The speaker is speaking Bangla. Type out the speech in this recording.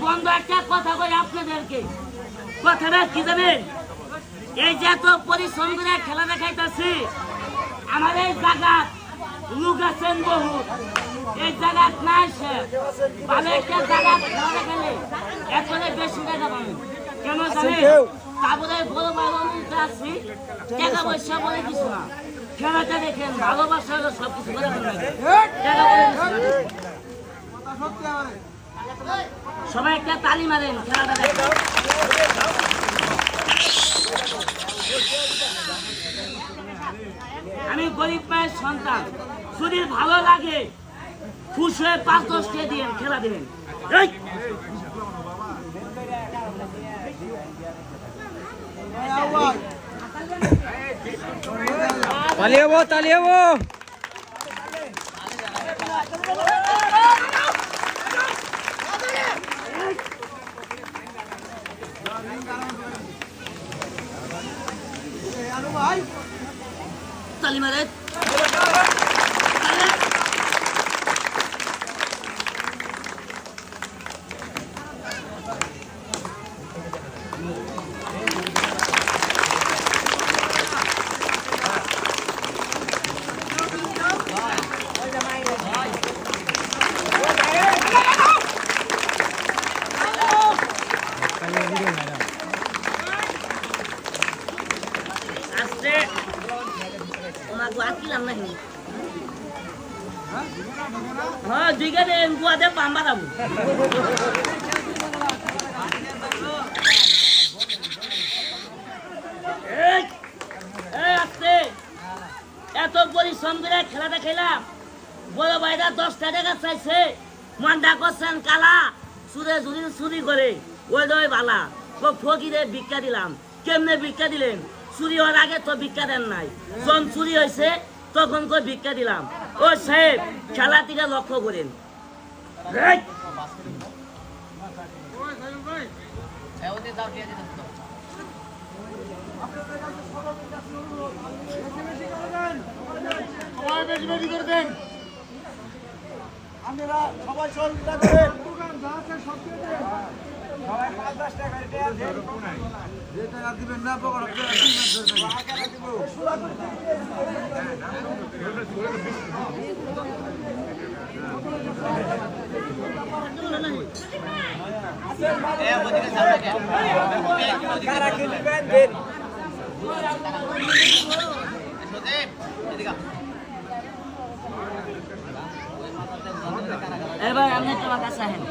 বন্ধু একটা কথা কই আপনাদেরকে, কথাটা কি জানেন? এই যে এত পরিশ্রম করে খেলা দেখাইতেছি, আমাদের এই জায়গা লোক আছেন বহু, এই জায়গা না আসে ভালো একটা জায়গা খেলা দেখালে এরপরে বেশি টাকা পাবেন। কেন জানেন? তারপরে বড় বড় মন্ত্রী আছি, টাকা পয়সা বলে কিছু না, খেলাটা দেখেন ভালোবাসা হলো সবকিছু করে টাকা বলে সবাই একটা তালি মারেন খেলাটা দেখেন। আমি গরিব মায়ের সন্তান, যদি ভালো লাগে খুশি হয়ে 5-10 টাকা দিয়ে খেলা দিবেন। তালিয়াবো তালি মারেন। হ্যাঁ দিকে দেন গুয়াতে পাম্বা দাম এত পরিশ্রম করে খেলাটা খেলাম, বড় ভাইরা 10 টাকা চাইছে, মনটা করছেন কালা, সুরে যদি চুরি করে ওই দই বালা ফকিরে ভিক্ষা দিলাম। কেমনে ভিক্ষা দিলেন? চুরি হওয়ার আগে তো ভিক্ষা দেন নাই, যখন চুরি হয়েছে তখন কই ভিক্ষা দিলাম। ও সাহেব খেলা থেকে লক্ষ্য করেন। আপনারা সবাই সহযোগিতা করেন। সবাই 5-10 টাকা যে টাকা দিবেন না পকড় এবার আপনি তোমার কাছে আসেন।